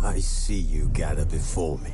I see you gather before me.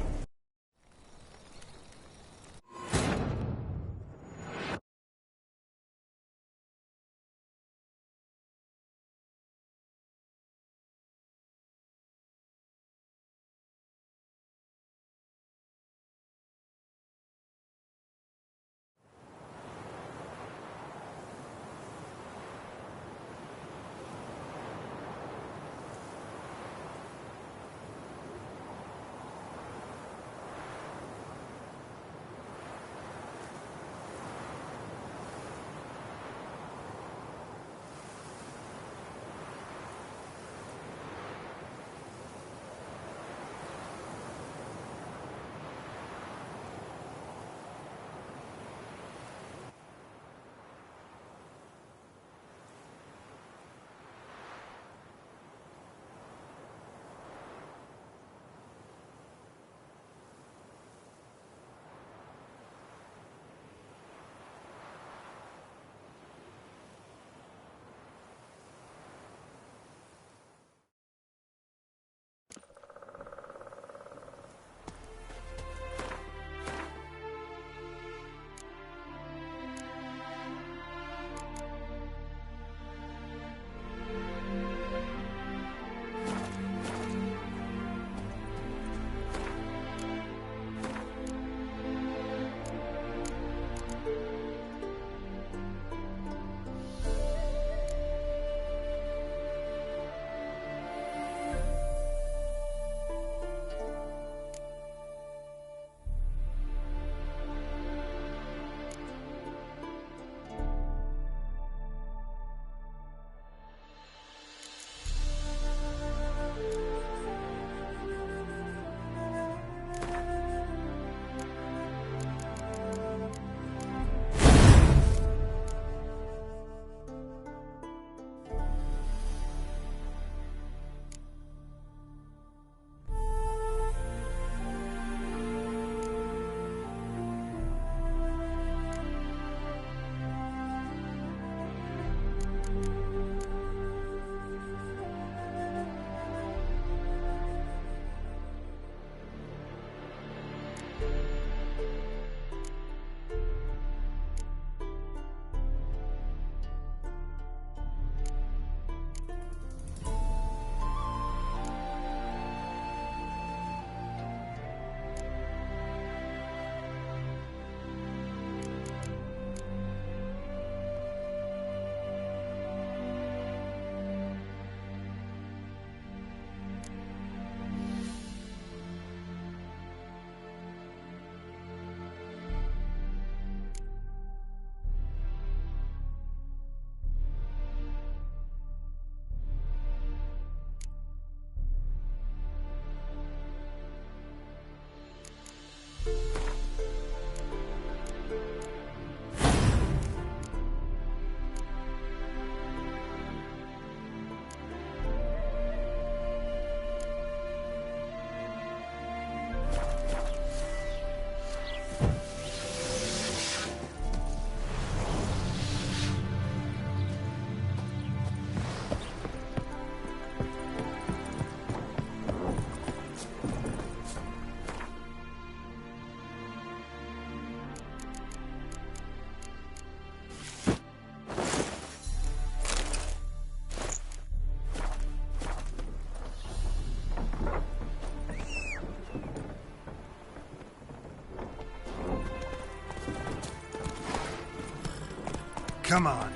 Come on.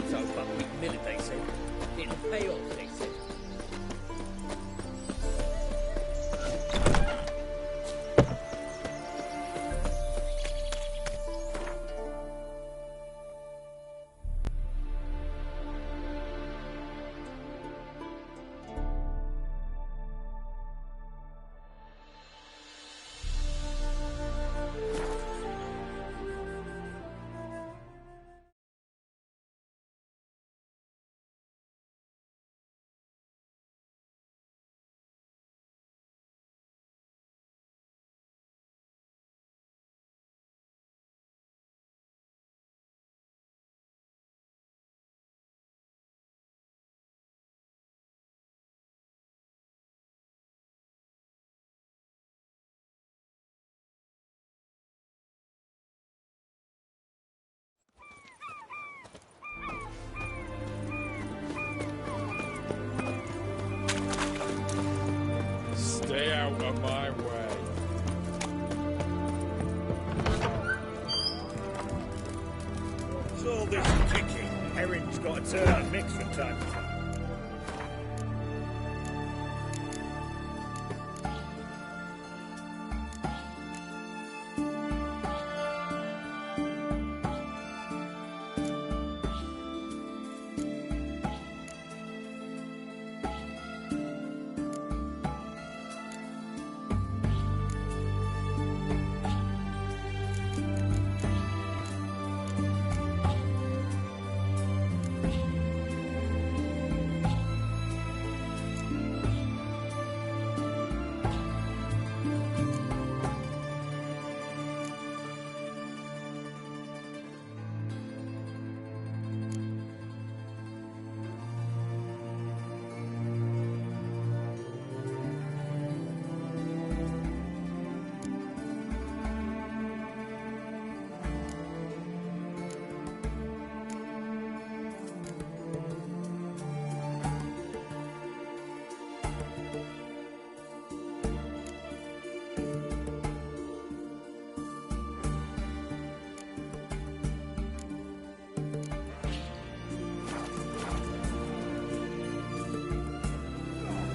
So fucking minute, they said. It'll pay off, they said. What's all this ticking? Herring's got to turn out mix from time to time.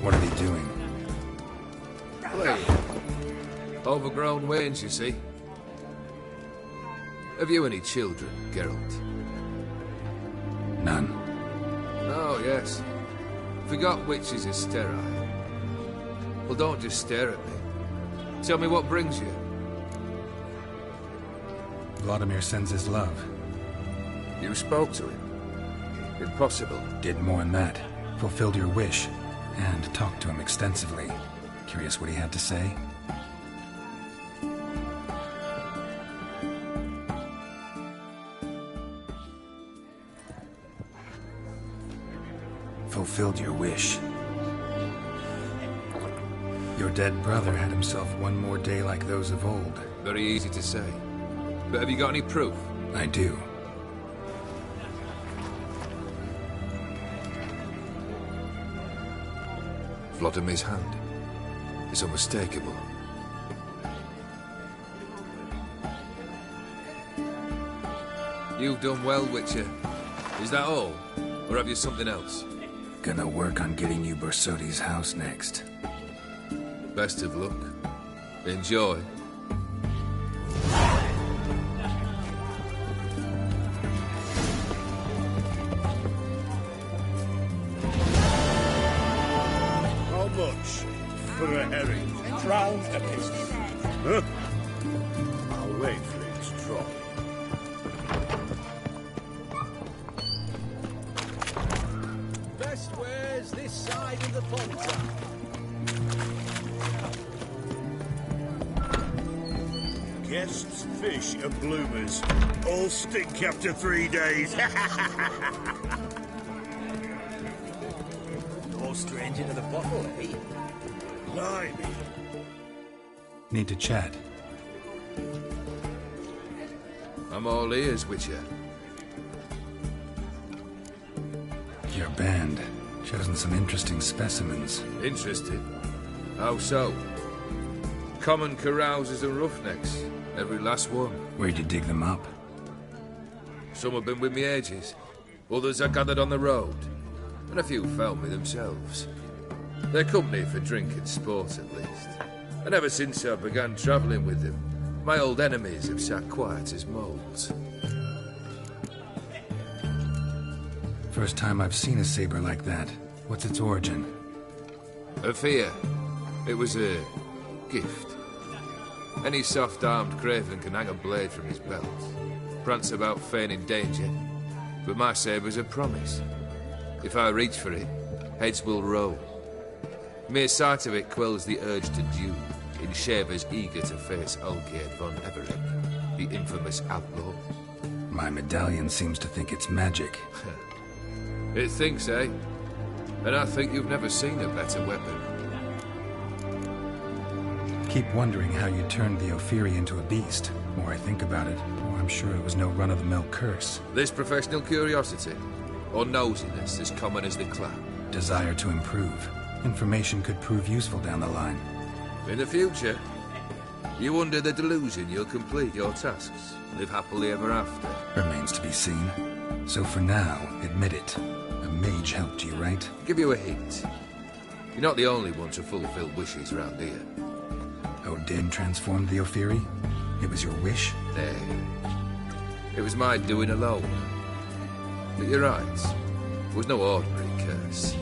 What are they doing? Playing. Overgrown wains, you see. Have you any children, Geralt? None. Oh, yes. Forgot witches are sterile. Well, don't just stare at me. Tell me what brings you. Vladimir sends his love. You spoke to him? Impossible. Did more than that. Fulfilled your wish. And talked to him extensively. Curious what he had to say? Fulfilled your wish. Your dead brother had himself one more day like those of old. Very easy to say. But have you got any proof? I do. Vladimir's hand. It's unmistakable. You've done well, Witcher. Is that all? Or have you something else? Gonna work on getting you Bersodi's house next. Best of luck. Enjoy. How much for a herring? Crown a piece. Huh? I'll wait for it to drop. Best wares this side of the Ponta. Guests, fish, and bloomers all stink after 3 days. All strange into the bottle, eh? Blimey. Need to chat. I'm all ears, Witcher. Your band. Chosen some interesting specimens. Interested? How so? Common carousers and roughnecks. Every last one. Where'd you dig them up? Some have been with me ages. Others I gathered on the road. And a few found me themselves. They're company for drink and sport, at least. And ever since I began travelling with them, my old enemies have sat quiet as moles. First time I've seen a saber like that. What's its origin? A fear. It was a gift. Any soft-armed craven can hang a blade from his belt, prance about feigning danger, but my saber's a promise. If I reach for it, heads will roll. Mere sight of it quells the urge to duel in shavers eager to face Olgierd von Everett, the infamous outlaw. My medallion seems to think it's magic. It thinks, eh? And I think you've never seen a better weapon. Keep wondering how you turned the Ophiri into a beast. The more I think about it, the more I'm sure it was no run-of-the-mill curse. This professional curiosity, or nosiness as common as the clap. Desire to improve. Information could prove useful down the line. In the future, You under the delusion you'll complete your tasks, live happily ever after? Remains to be seen. So for now, admit it. A mage helped you, right? Give you a hint. You're not the only one to fulfill wishes around here. Odin transformed the Ophiri? It was your wish? Nay. It was my doing alone. But you're right. It was no ordinary curse.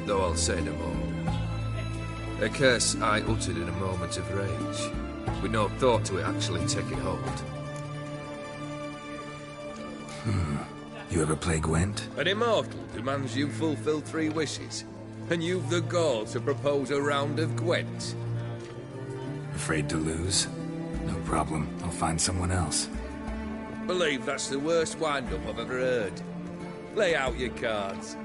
Though I'll say no more. A curse I uttered in a moment of rage, with no thought to it actually taking hold. You ever play Gwent? An immortal demands you fulfill 3 wishes, and you've the gall to propose a round of Gwent. Afraid to lose? No problem. I'll find someone else. Believe that's the worst wind-up I've ever heard. Lay out your cards.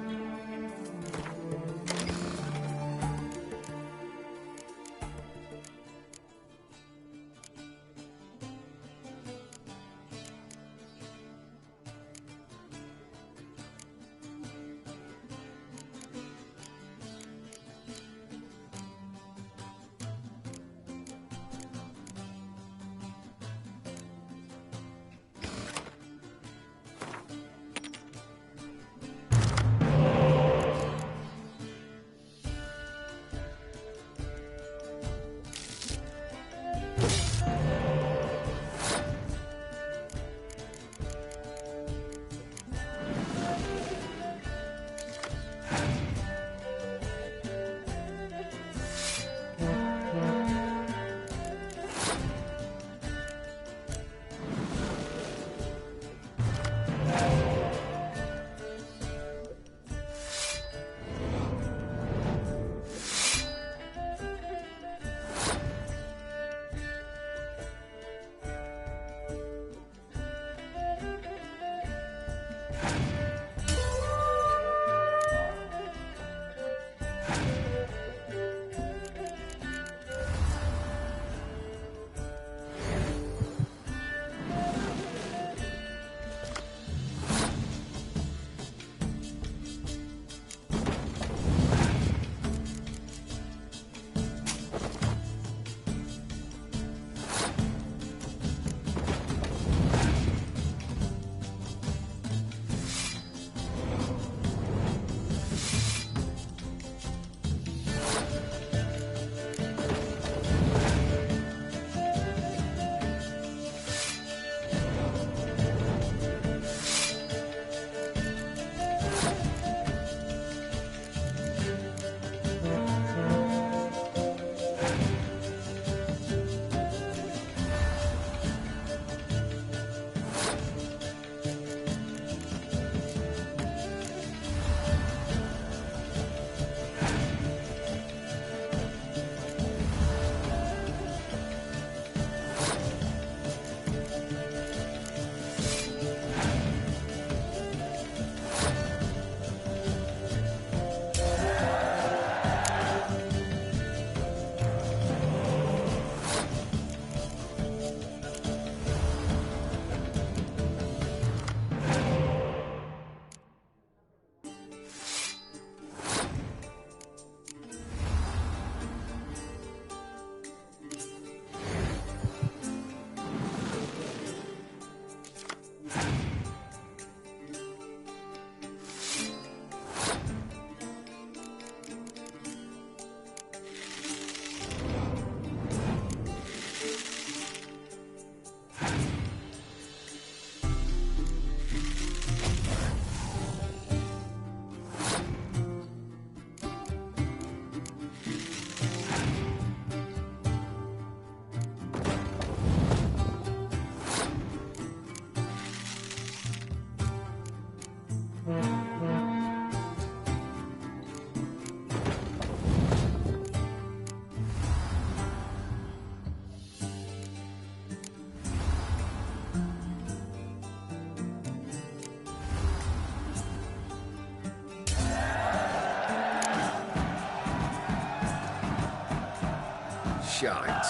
Shite.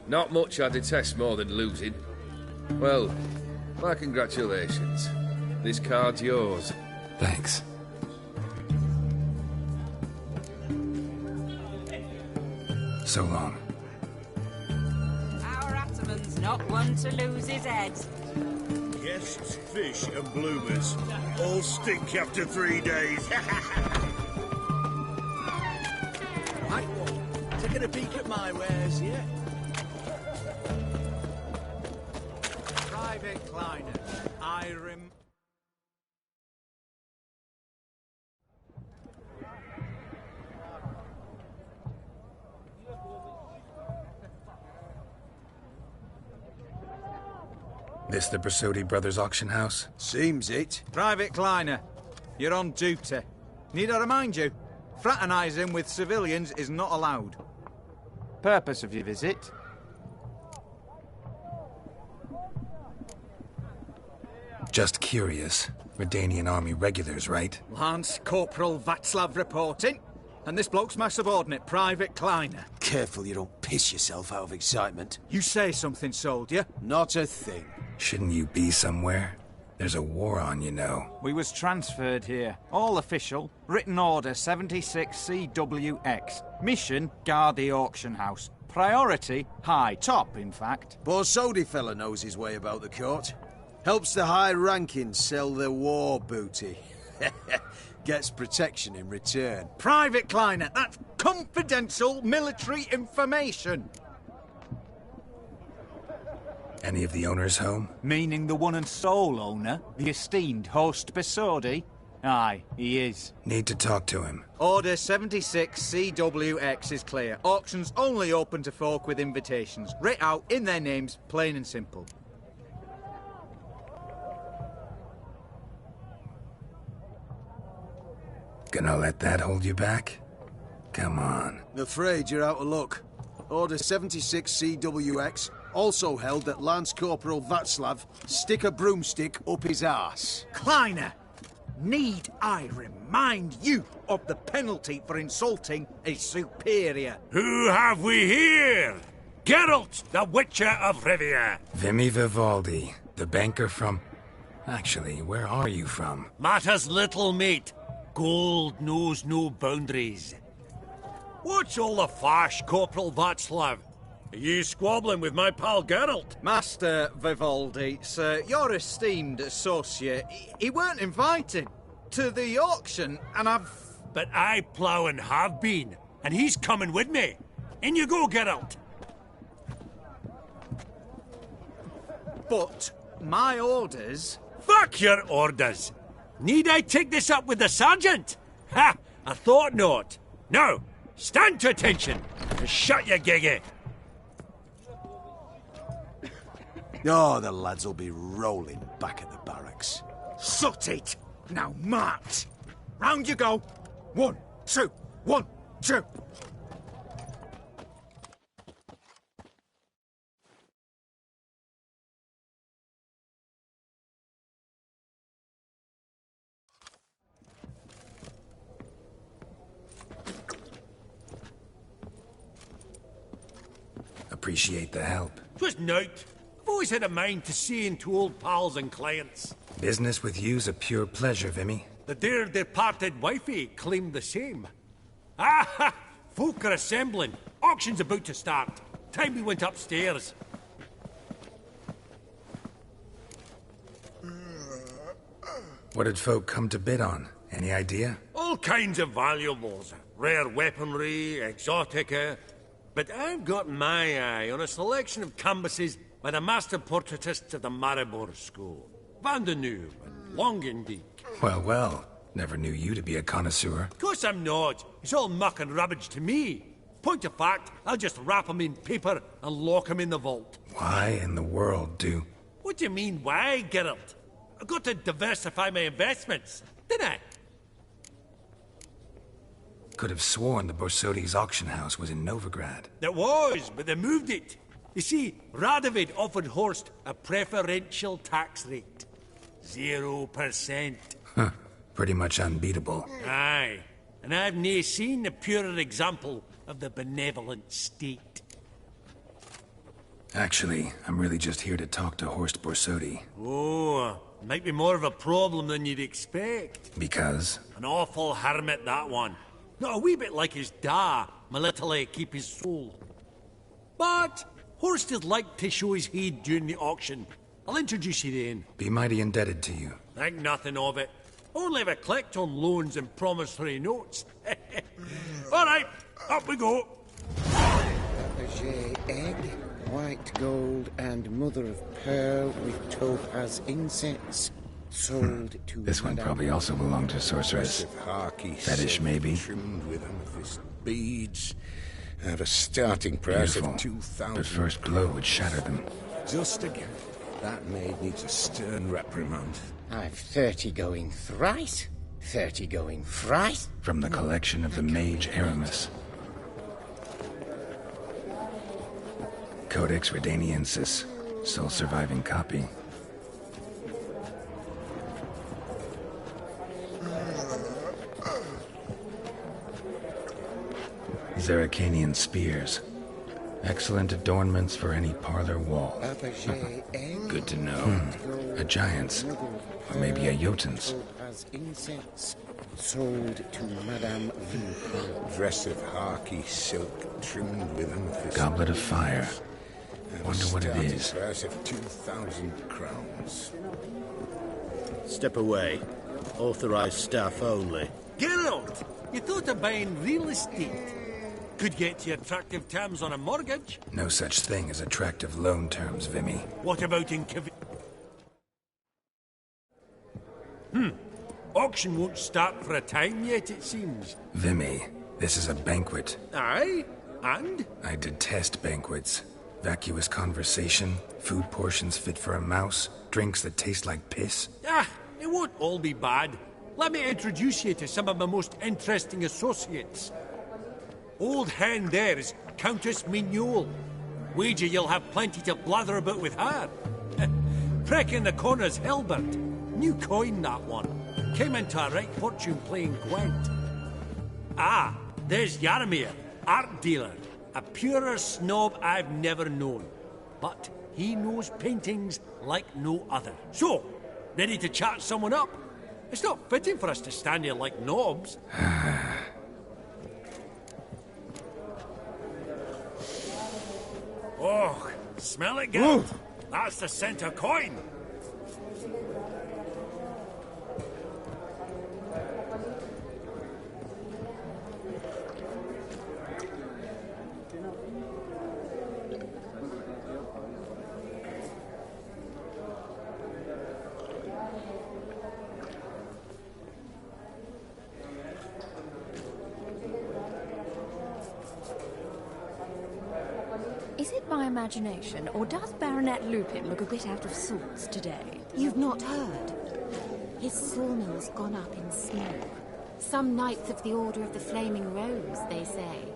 Not much I detest more than losing. Well, my congratulations. This card's yours. Thanks. So long. not one to lose his head. Guests, fish, and bloomers all stink after 3 days. Right one. Taking a peek at my wares, yeah? Private Kleiner. This the Bersodi Brothers auction house? Seems it. Private Kleiner, you're on duty. Need I remind you? Fraternising with civilians is not allowed. Purpose of your visit? Just curious. Redanian army regulars, right? Lance Corporal Václav reporting. And this bloke's my subordinate, Private Kleiner. Careful you don't piss yourself out of excitement. You say something, soldier? Not a thing. Shouldn't you be somewhere? There's a war on, you know. We was transferred here. All official. Written order 76CWX. Mission, guard the auction house. Priority, high. Top, in fact. Borsodi fella knows his way about the court. Helps the high rankings sell their war booty. Gets protection in return. Private Kleiner, that's confidential military information. Any of the owners home? Meaning the one and sole owner, the esteemed host Bersodi? Aye, he is. Need to talk to him. Order 76CWX is clear. Auctions only open to folk with invitations. Writ out in their names, plain and simple. Gonna let that hold you back? Come on. Afraid you're out of luck. Order 76CWX also held that Lance Corporal Václav stick a broomstick up his arse. Kleiner, need I remind you of the penalty for insulting a superior? Who have we here? Geralt, the Witcher of Rivia. Vimy Vivaldi, the banker from... Actually, where are you from? Matters little, mate. Gold knows no boundaries. What's all the fash, Corporal Václav? Are you squabbling with my pal Geralt? Master Vivaldi, sir, your esteemed associate, he weren't invited to the auction, and I've... But I plough and have been, and he's coming with me. In you go, Geralt. But my orders... Fuck your orders. Need I take this up with the sergeant? Ha! I thought not. Now, stand to attention and shut your giggy. Oh, the lads will be rolling back at the barracks. Sut it! Now march! Round you go! 1, 2, 1, 2! Appreciate the help. 'Twas nowt. I've always had a mind to see into old pals and clients. Business with you's a pure pleasure, Vimy. The dear departed wifey claimed the same. Ah ha! Folk are assembling. Auction's about to start. Time we went upstairs. What did folk come to bid on? Any idea? All kinds of valuables. Rare weaponry, exotica. But I've got my eye on a selection of canvases by the master portraitists of the Maribor School. Van de Nieuw and Longendijk. Well, well. Never knew you to be a connoisseur. Of course I'm not. It's all muck and rubbish to me. Point of fact, I'll just wrap 'em in paper and lock 'em in the vault. Why in the world do... What do you mean, why, Geralt? I've got to diversify my investments, didn't I? Could have sworn the Borsodi's auction house was in Novigrad. There was, but they moved it. You see, Radovid offered Horst a preferential tax rate. 0%. Huh. Pretty much unbeatable. Aye. And I've nae seen a purer example of the benevolent state. Actually, I'm really just here to talk to Horst Borsodi. Oh, might be more of a problem than you'd expect. Because? An awful hermit, that one. Not a wee bit like his da, my little keep his soul. But Horst'd like to show his head during the auction. I'll introduce you then. Be mighty indebted to you. Think nothing of it. Only if I collect on loans and promissory notes. All right, up we go. Fabergé egg, white gold, and mother of pearl with topaz incense. Sold to This one Madame probably also belonged to sorceress. Fetish, maybe. Trimmed with amethyst beads. I have a starting price Beautiful. of 2,000. But first blow would shatter them. Just again. That maid needs a stern reprimand. I've 30 going thrice, 30 going thrice. From the collection of the Mage Aramis. Codex Redaniensis. Sole surviving copy. Zeracanian spears. Excellent adornments for any parlor wall. Fabergé egg, Good to know. A giant's. Or maybe a Jotun's. topaz incense. Sold to Madame Villepeau. Dress of harky silk trimmed with amethyst. Goblet of fire. I have a Wonder what it starting is. price of 2,000 crowns. Step away. Authorized staff only. Geralt, you thought of buying real estate. Could get you attractive terms on a mortgage. No such thing as attractive loan terms, Vimy. What about in Auction won't start for a time yet, it seems. Vimy, this is a banquet. Aye? And? I detest banquets. Vacuous conversation, food portions fit for a mouse, drinks that taste like piss. Ah, it won't all be bad. Let me introduce you to some of my most interesting associates. Old hen there is Countess Mignole. Wager you'll have plenty to blather about with her. Prick in the corner's Hilbert. New coin, that one. Came into a right fortune playing Gwent. Ah, there's Yarmir, art dealer. A purer snob I've never known. But he knows paintings like no other. So, ready to chat someone up? It's not fitting for us to stand here like knobs. Oh, smell it, Geralt. That's the centre coin. Is it my imagination, or does Baronet Lupin look a bit out of sorts today? You've not heard. His sawmill's gone up in smoke. Some knights of the Order of the Flaming Rose, they say.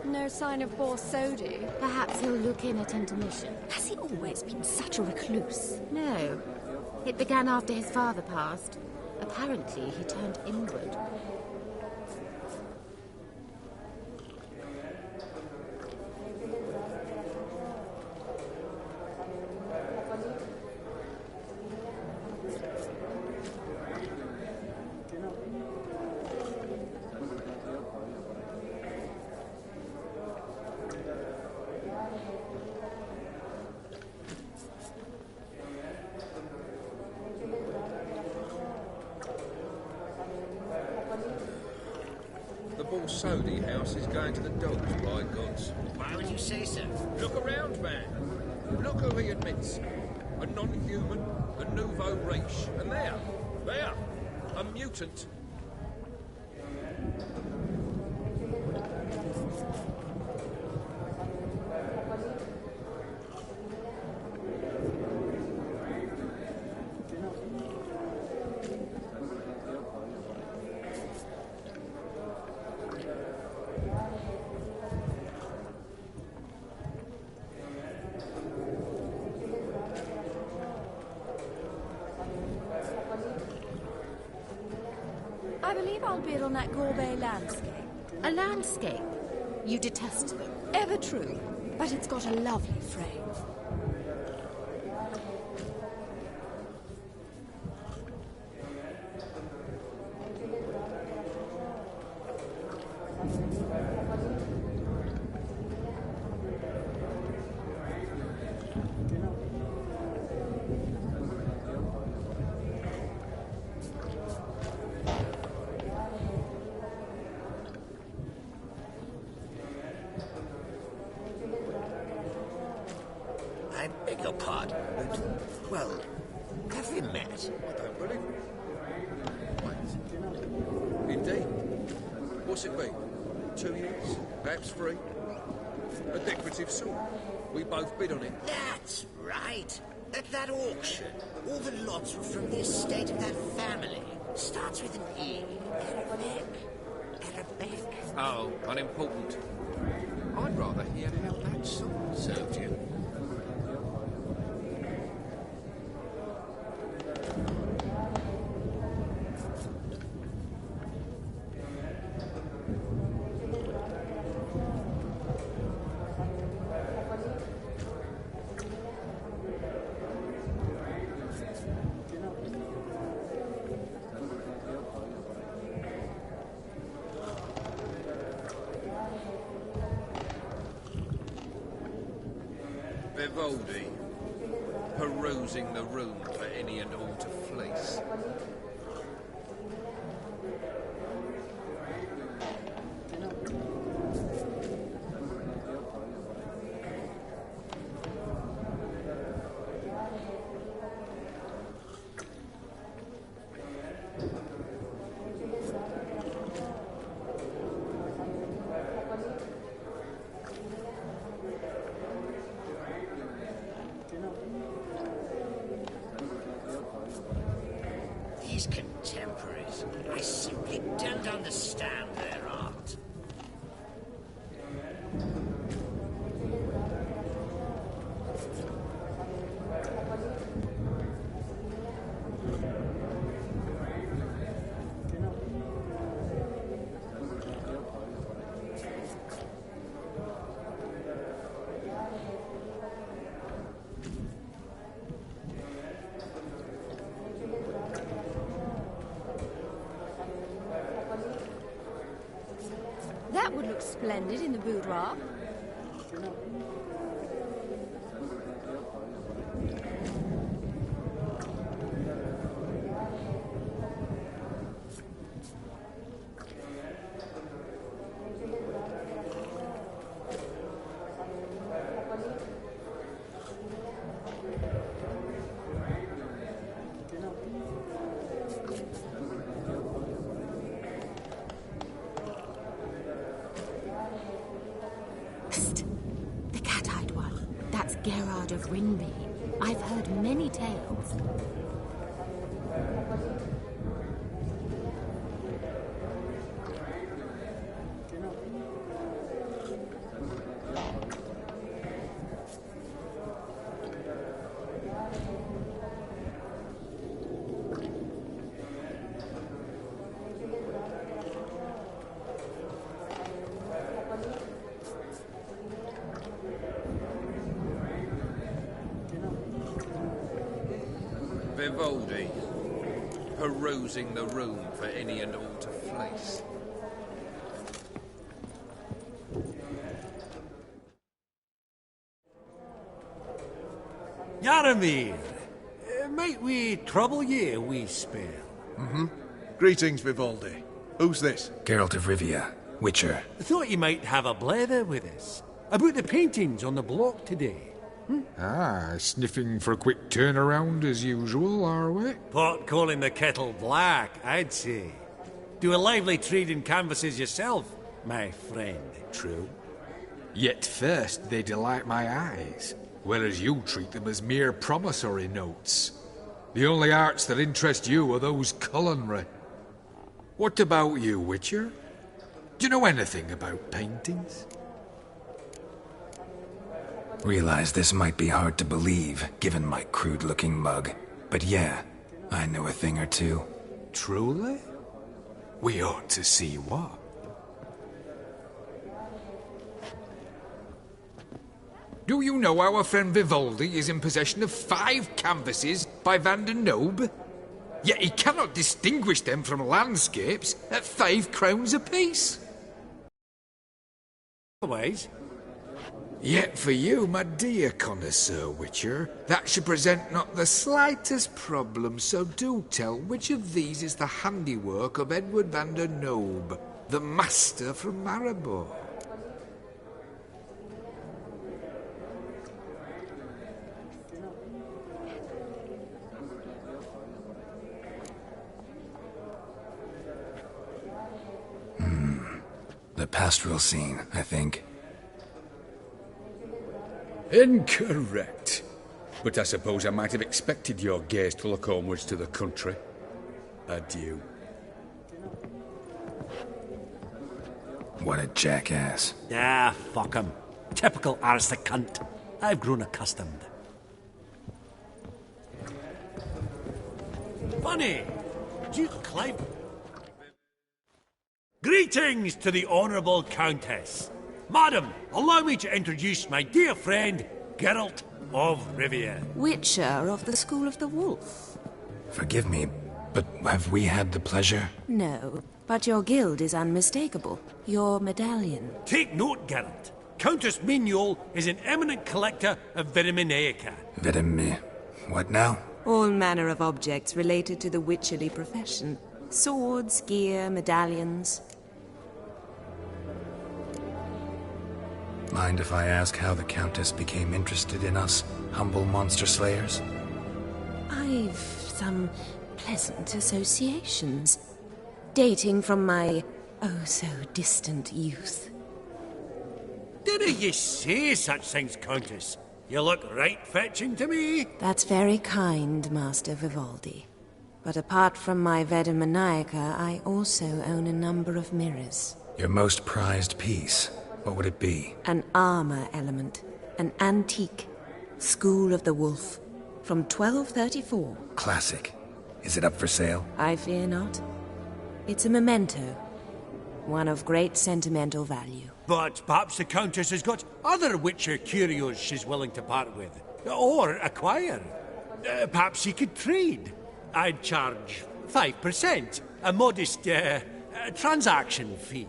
No sign of Borsodi? Perhaps he'll look in at intermission. Has he always been such a recluse? No. It began after his father passed. Apparently, he turned inward. The Borsodi house is going to the dogs, by gods. Why would you say so? Look around, man. Look who he admits. A non-human, a nouveau riche. And there, a mutant. believe I'll bid on that gourmet landscape. A landscape? You detest them. Ever true, but it's got a lovely frame. I beg your pardon, but, well, have we met? I don't believe it. Wait. Indeed. What's it been? 2 years? Perhaps 3? A decorative sword. We both bid on it. That's right. At that auction, all the lots were from the estate of that family. Starts with an E. Arabic. Oh, unimportant. I'd rather hear how that sword served you. Vivaldi, perusing the room for any and all to fleece. These contemporaries, I simply don't understand their art. That would look splendid in the boudoir. Psst! The cat-eyed one. That's Geralt of Rivia. I've heard many tales. Vivaldi, perusing the room for any and all to fleece. Yaramir, might we trouble ye a wee spell? Greetings, Vivaldi. Who's this? Geralt of Rivia, Witcher. Thought you might have a blather with us about the paintings on the block today. Ah, sniffing for a quick turnaround as usual, are we? Pot calling the kettle black, I'd say. Do a lively trade in canvases yourself, my friend. True. Yet first they delight my eyes, whereas you treat them as mere promissory notes. The only arts that interest you are those culinary. What about you, Witcher? Do you know anything about paintings? Realize this might be hard to believe, given my crude-looking mug. But yeah, I know a thing or two. Truly? We ought to see what. Do you know our friend Vivaldi is in possession of 5 canvases by Van der Nobe? Yet he cannot distinguish them from landscapes at 5 crowns apiece. Otherwise? Yet for you, my dear connoisseur Witcher, that should present not the slightest problem, so do tell which of these is the handiwork of Edward van der Nobe, the master from Maribor. The pastoral scene, I think. Incorrect. But I suppose I might have expected your gaze to look homewards to the country. Adieu. What a jackass. Ah, fuck him. Typical aristocrat. I've grown accustomed. Funny, Duke Clive. Greetings to the Honourable Countess. Madam, allow me to introduce my dear friend, Geralt of Rivia. Witcher of the School of the Wolf. Forgive me, but have we had the pleasure? No, but your guild is unmistakable. Your medallion. Take note, Geralt. Countess Mignol is an eminent collector of Vitaminaica. What now? All manner of objects related to the witcherly profession. Swords, gear, medallions. Mind if I ask how the Countess became interested in us, humble monster slayers? I've some pleasant associations, dating from my oh-so-distant youth. Didn't you say such things, Countess? You look right fetching to me. That's very kind, Master Vivaldi. But apart from my Vitaminaica, I also own a number of mirrors. Your most prized piece, what would it be? An armor element. An antique. School of the Wolf. From 1234. Classic. Is it up for sale? I fear not. It's a memento. One of great sentimental value. But perhaps the Countess has got other Witcher curios she's willing to part with. Or acquire. Perhaps he could trade. I'd charge 5%. A modest, transaction fee.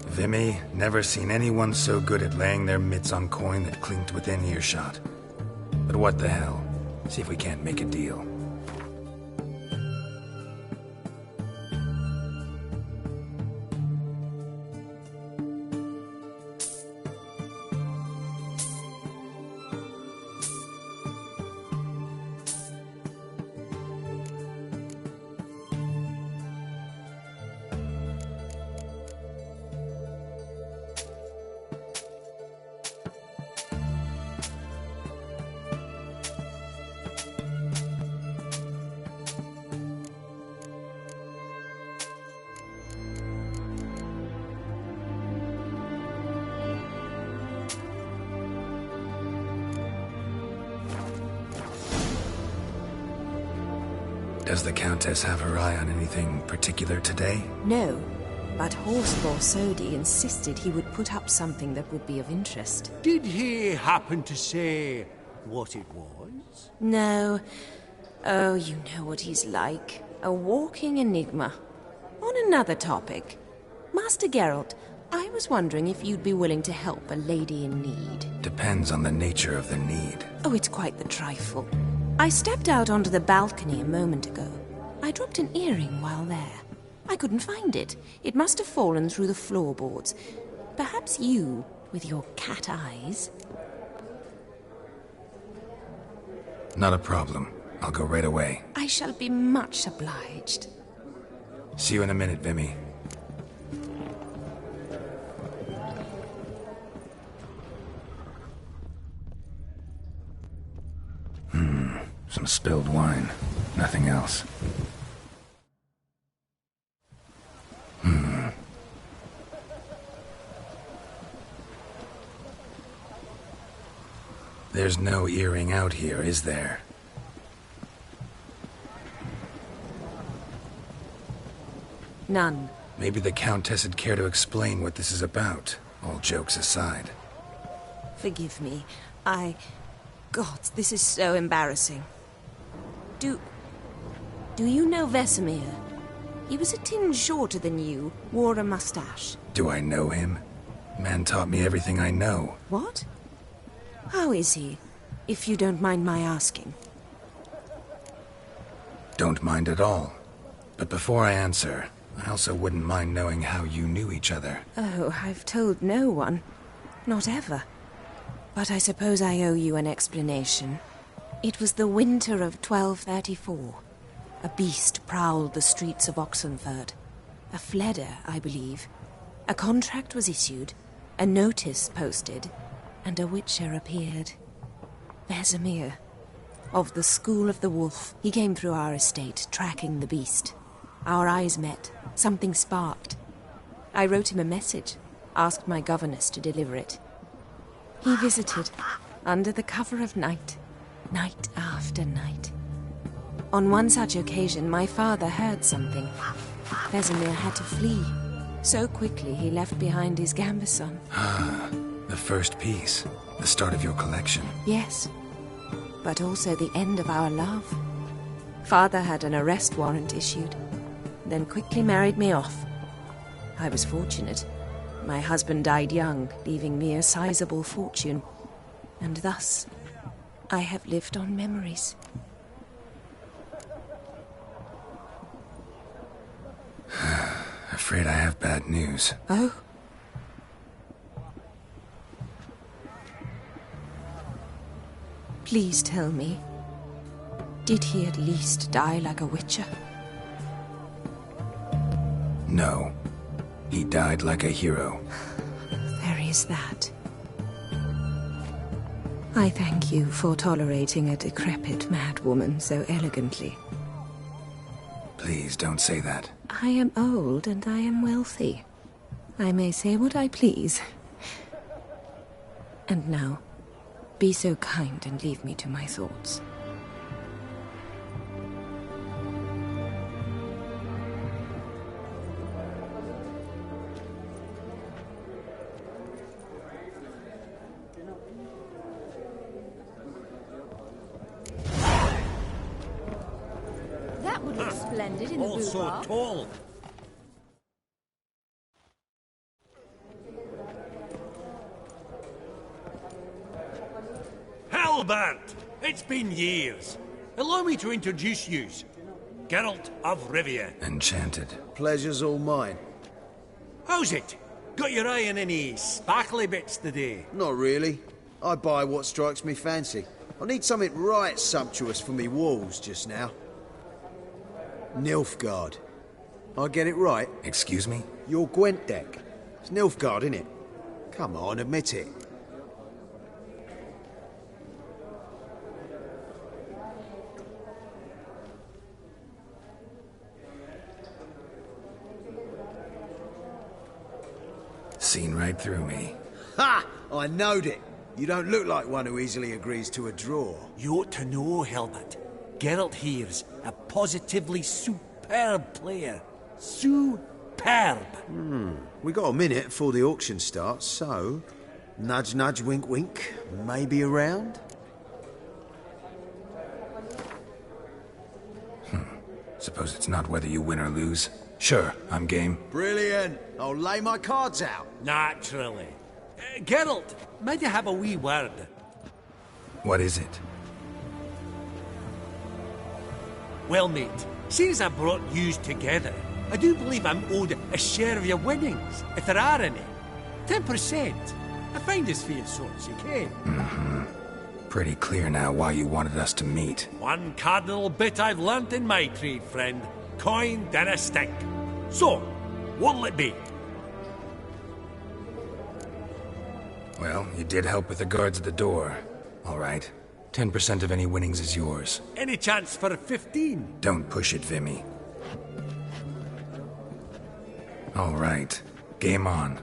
Vimy, never seen anyone so good at laying their mitts on coin that clinked within earshot. But what the hell? See if we can't make a deal. Does the Countess have her eye on anything particular today? No, but Horseball Sodi insisted he would put up something that would be of interest. Did he happen to say what it was? No. Oh, you know what he's like. A walking enigma. On another topic. Master Geralt, I was wondering if you'd be willing to help a lady in need. Depends on the nature of the need. Oh, it's quite the trifle. I stepped out onto the balcony a moment ago. I dropped an earring while there. I couldn't find it. It must have fallen through the floorboards. Perhaps you, with your cat eyes... Not a problem. I'll go right away. I shall be much obliged. See you in a minute, Vimy. Some spilled wine. Nothing else. There's no earring out here, is there? None. Maybe the Countess would care to explain what this is about, all jokes aside. Forgive me. God, this is so embarrassing. Do you know Vesemir? He was a tinge shorter than you, wore a mustache. Do I know him? Man taught me everything I know. What? How is he, if you don't mind my asking? Don't mind at all. But before I answer, I also wouldn't mind knowing how you knew each other. Oh, I've told no one. Not ever. But I suppose I owe you an explanation. It was the winter of 1234. A beast prowled the streets of Oxenford. A fledder, I believe. A contract was issued, a notice posted, and a witcher appeared. Vesemir. Of the School of the Wolf. He came through our estate, tracking the beast. Our eyes met. Something sparked. I wrote him a message, asked my governess to deliver it. He visited, under the cover of night, night after night. On one such occasion, my father heard something. Vesemir had to flee. So quickly he left behind his gambeson. Ah, the first piece. The start of your collection. Yes, but also the end of our love. Father had an arrest warrant issued, then quickly married me off. I was fortunate. My husband died young, leaving me a sizable fortune. And thus, I have lived on memories. Afraid I have bad news. Oh? Please tell me, did he at least die like a witcher? No. He died like a hero. There is that. I thank you for tolerating a decrepit madwoman so elegantly. Please don't say that. I am old and I am wealthy. I may say what I please. And now, be so kind and leave me to my thoughts. That would look splendid in the All so boudoir. tall. Halbert! It's been years. Allow me to introduce yous. Geralt of Rivia. Enchanted. Pleasure's all mine. How's it? Got your eye on any sparkly bits today? Not really. I buy what strikes me fancy. I need something right sumptuous for me walls just now. Nilfgaard. I get it right? Excuse me? Your Gwent deck. It's Nilfgaard, innit? Come on, admit it. Seen right through me. Ha! I knowed it. You don't look like one who easily agrees to a draw. You ought to know, Helmut. Geralt here's a positively superb player. Superb. We got a minute before the auction starts, so... Nudge, nudge, wink, wink. Maybe around? Suppose it's not whether you win or lose. Sure, I'm game. Brilliant. I'll lay my cards out. Naturally. Geralt, might I have a wee word? What is it? Well, mate, seeing as I brought yous together, I do believe I'm owed a share of your winnings, if there are any. 10%. I find this for your sorts, you can. Pretty clear now why you wanted us to meet. One cardinal bit I've learnt in my trade, friend. Coin dinna stink. So, what'll it be? Well, you did help with the guards at the door. All right. 10% of any winnings is yours. Any chance for 15? Don't push it, Vimy. All right. Game on.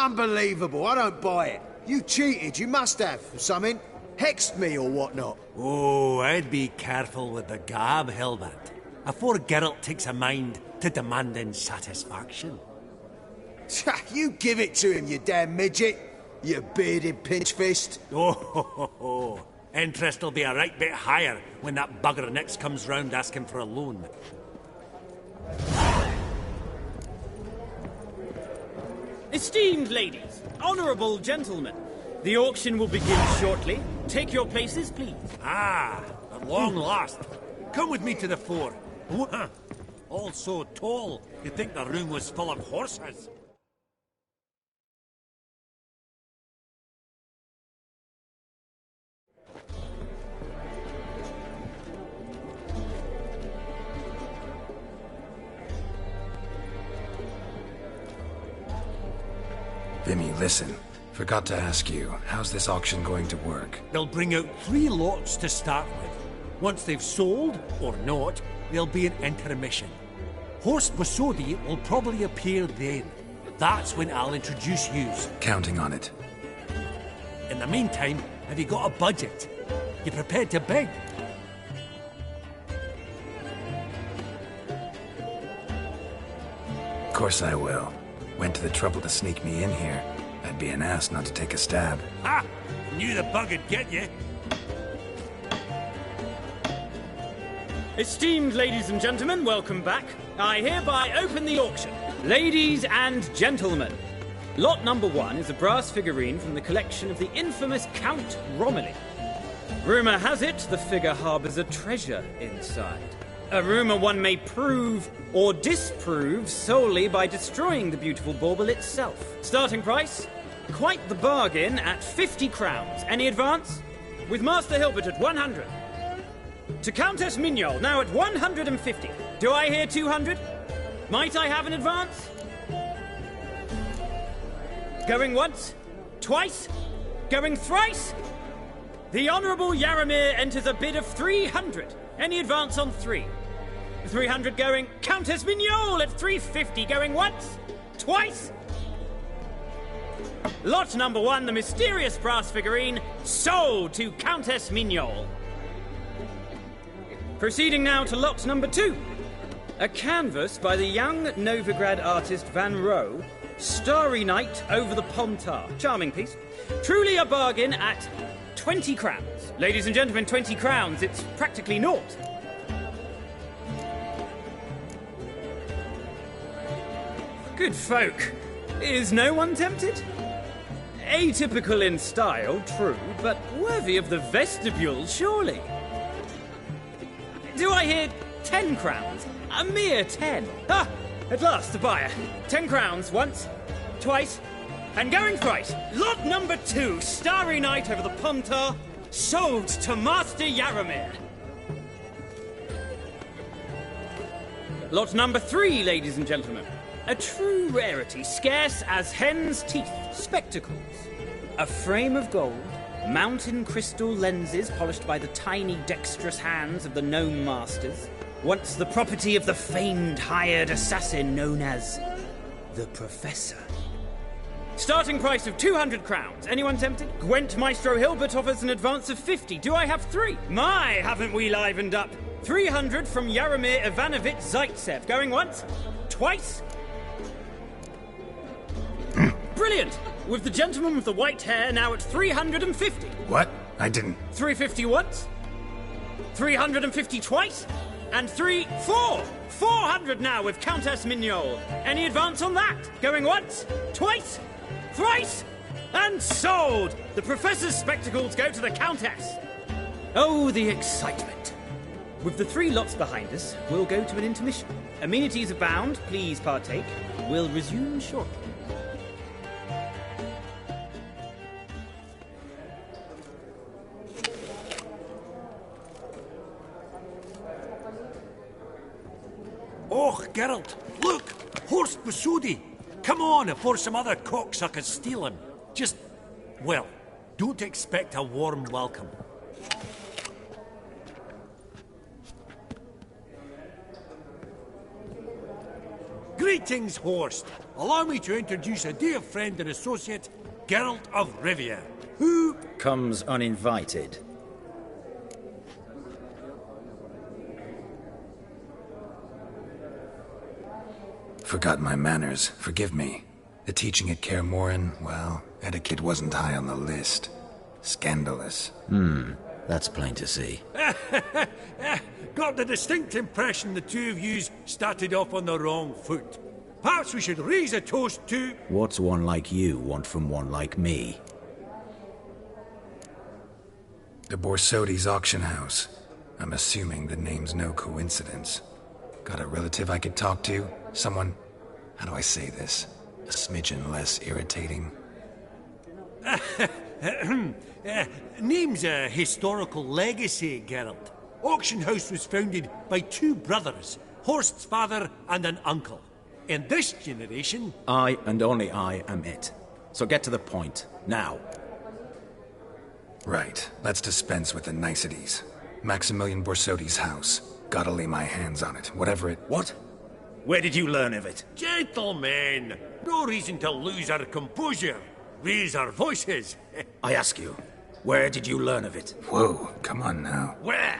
Unbelievable, I don't buy it. You cheated, you must have, or something. Hexed me or whatnot. Oh, I'd be careful with the gab, Hilbert, afore Geralt takes a mind to demanding satisfaction. You give it to him, you damn midget. You bearded pinchfist. Oh. Interest'll be a right bit higher when that bugger next comes round asking for a loan. Esteemed ladies, honourable gentlemen, the auction will begin shortly. Take your places, please. Ah, at long last. Come with me to the fore. Huh. All so tall, you'd think the room was full of horses. Vimy, listen. Forgot to ask you, how's this auction going to work? They'll bring out 3 lots to start with. Once they've sold, or not, there'll be an intermission. Horst Bosodi will probably appear then. That's when I'll introduce yous. Counting on it. In the meantime, have you got a budget? You prepared to bid? Of course I will. Went to the trouble to sneak me in here. I'd be an ass not to take a stab. Ha! Knew the bug'd get you. Esteemed ladies and gentlemen, welcome back. I hereby open the auction. Ladies and gentlemen, lot number 1 is a brass figurine from the collection of the infamous Count Romilly. Rumour has it the figure harbours a treasure inside. A rumour one may prove or disprove solely by destroying the beautiful bauble itself. Starting price? Quite the bargain at 50 crowns. Any advance? With Master Hilbert at 100. To Countess Mignol, now at 150. Do I hear 200? Might I have an advance? Going once? Twice? Going thrice? The Honourable Yaramir enters a bid of 300. Any advance on 3? 300 going. Countess Mignol at 350 going once? Twice? Lot number 1, the mysterious brass figurine, sold to Countess Mignol. Proceeding now to lot number 2. A canvas by the young Novigrad artist Van Rohe, Starry Night over the Pontar. Charming piece. Truly a bargain at 20 crowns. Ladies and gentlemen, 20 crowns, it's practically naught. Good folk. Is no one tempted? Atypical in style, true, but worthy of the vestibule, surely. Do I hear 10 crowns? A mere 10. Ah, at last, a buyer. 10 crowns, once, twice, and going thrice. Lot number 2, Starry Night over the Pontar, sold to Master Yaramir. Lot number 3, ladies and gentlemen. A true rarity, scarce as hen's teeth. Spectacles. A frame of gold, mountain crystal lenses polished by the tiny dexterous hands of the gnome masters. Once the property of the famed hired assassin known as the Professor. Starting price of 200 crowns. Anyone tempted? Gwent Maestro Hilbert offers an advance of 50. Do I have 3? My, haven't we livened up? 300 from Yaramir Ivanovich Zaitsev. Going once? Twice? Brilliant! With the gentleman with the white hair now at 350. What? I didn't... 350 once? 350 twice? And 400 now with Countess Mignol. Any advance on that? Going once? Twice? Thrice? And sold! The Professor's spectacles go to the Countess. Oh, the excitement. With the 3 lots behind us, we'll go to an intermission. Amenities abound, please partake. We'll resume shortly. Oh, Geralt, look! Horst Bosodi! Come on, before some other cocksuckers steal him. Just, well, don't expect a warm welcome. Greetings, Horst. allow me to introduce a dear friend and associate, Geralt of Rivia, who comes uninvited. Forgot my manners. Forgive me. The teaching at Kaer Morhen, well, etiquette wasn't high on the list. Scandalous. That's plain to see. got the distinct impression the two of yous started off on the wrong foot. Perhaps we should raise a toast to... What's one like you want from one like me? The Borsodi's auction house. I'm assuming the name's no coincidence. Got a relative I could talk to? Someone... How do I say this? A smidgen less irritating. Name's a historical legacy, Geralt. Auction house was founded by two brothers, Horst's father and an uncle. In this generation... I and only I am it. So get to the point, now. Right, let's dispense with the niceties. Maximilian Borsodi's house. Gotta lay my hands on it, whatever it... What? Where did you learn of it? Gentlemen, no reason to lose our composure. Raise our voices. I ask you, where did you learn of it? Whoa, come on now. Where?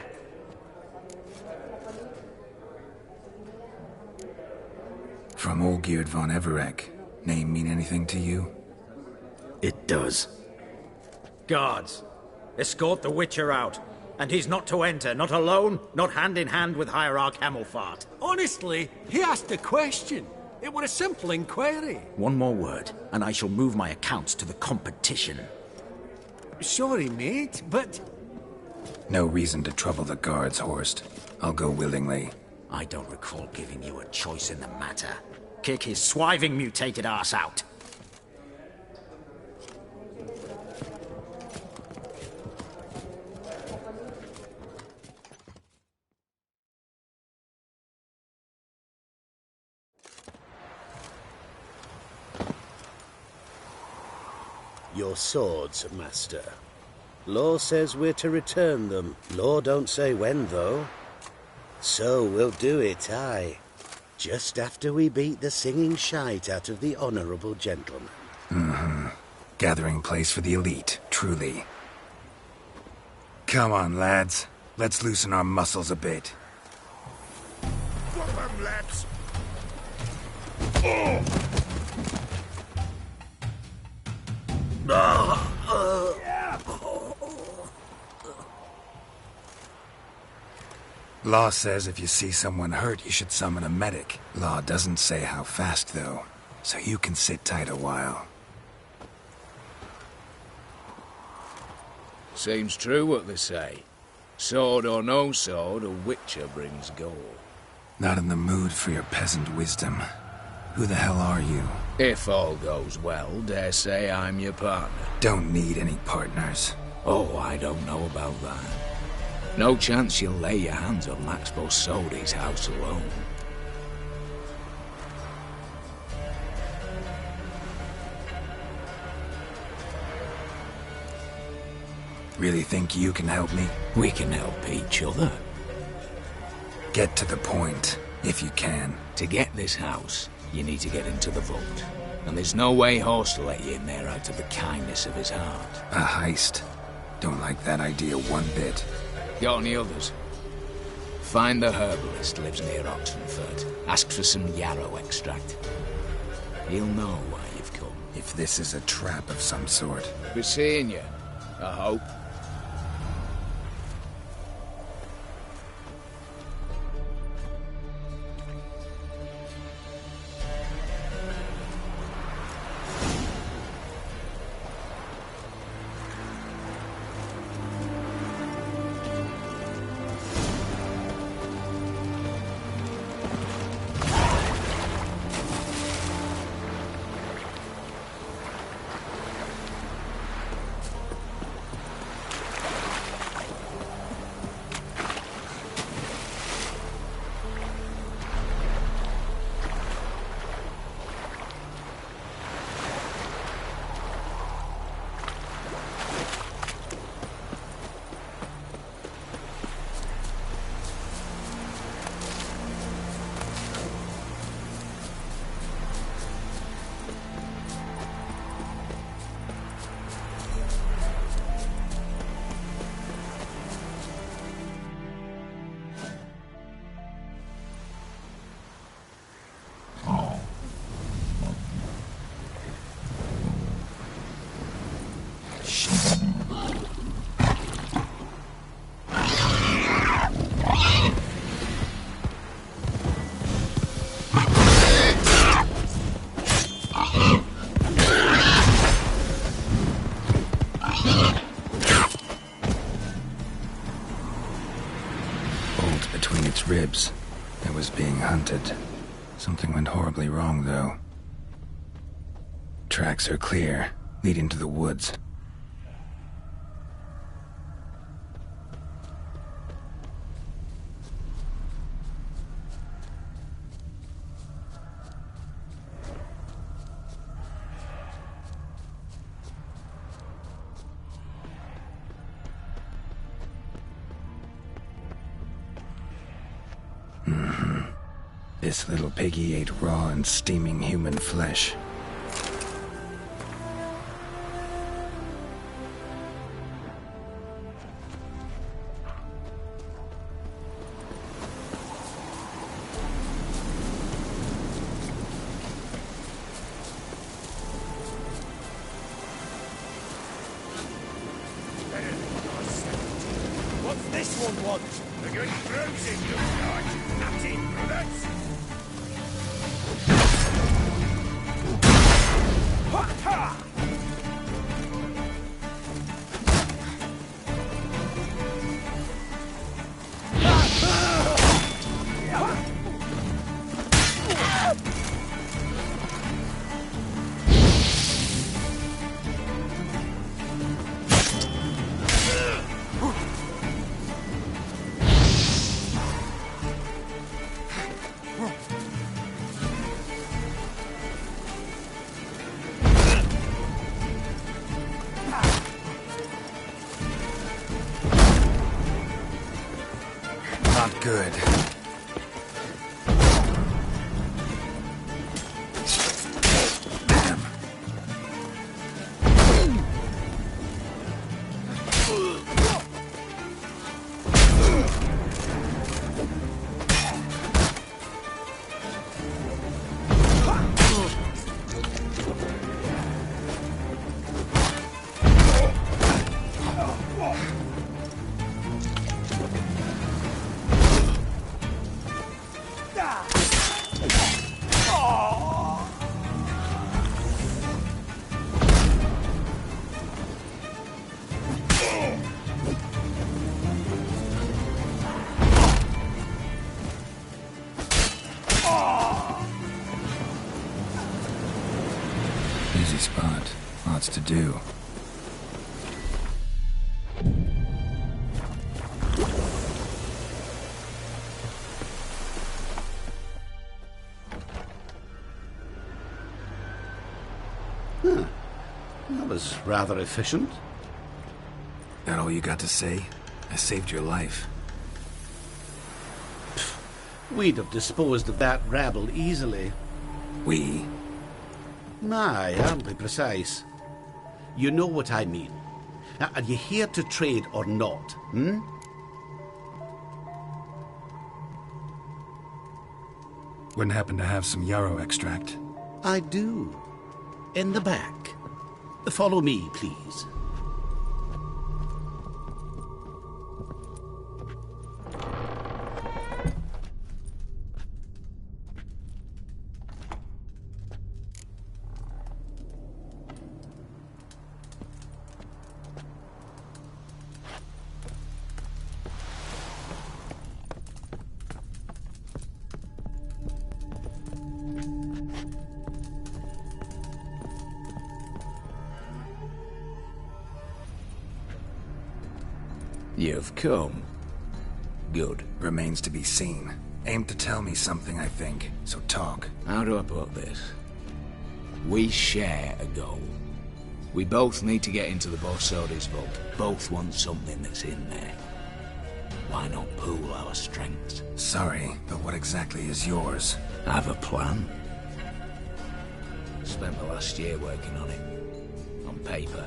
From Olgierd von Everec. Name mean anything to you? It does. Guards, escort the Witcher out. And he's not to enter, not alone, not hand in hand with Hierarch Hamilfart. Honestly, he asked a question. It were a simple inquiry. One more word, and I shall move my accounts to the competition. Sorry, mate, but... No reason to trouble the guards, Horst. I'll go willingly. I don't recall giving you a choice in the matter. Kick his swiving mutated ass out. Your swords, master. Law says we're to return them. Law don't say when, though. So we'll do it, aye. Just after we beat the singing shite out of the honourable gentleman. Gathering place for the elite, truly. Come on, lads. Let's loosen our muscles a bit. What them, lads? Law says if you see someone hurt, you should summon a medic. Law doesn't say how fast, though, so you can sit tight a while. Seems true what they say. Sword or no sword, a Witcher brings gold. Not in the mood for your peasant wisdom. Who the hell are you? If all goes well, dare say I'm your partner. Don't need any partners. Oh, I don't know about that. No chance you'll lay your hands on Max Borsodi's house alone. Really think you can help me? We can help each other. Get to the point, if you can. To get this house, you need to get into the vault. And there's no way Horst will let you in there out of the kindness of his heart. A heist. Don't like that idea one bit. Got any others? Find the herbalist lives near Oxenfurt. Ask for some yarrow extract. He'll know why you've come. If this is a trap of some sort. Be seeing you, I hope. between its ribs. It was being hunted. Something went horribly wrong, though. Tracks are clear, leading to the woods. This little piggy ate raw and steaming human flesh. What's this one want? A good bruising, looks like. Nothing, brothers. Ha! Not good. Damn. Busy spot. Lots to do. Huh. That was rather efficient. That all you got to say? I saved your life. We'd have disposed of that rabble easily. We? Aye, aren't we precise? You know what I mean. Are you here to trade or not, hmm? Wouldn't happen to have some yarrow extract. I do. In the back. Follow me, please. You've come. Good. Remains to be seen. Aim to tell me something, I think. So talk. How do I put this? We share a goal. We both need to get into the Borsodi's vault. Both want something that's in there. Why not pool our strengths? Sorry, but what exactly is yours? I have a plan. Spent the last year working on it. On paper.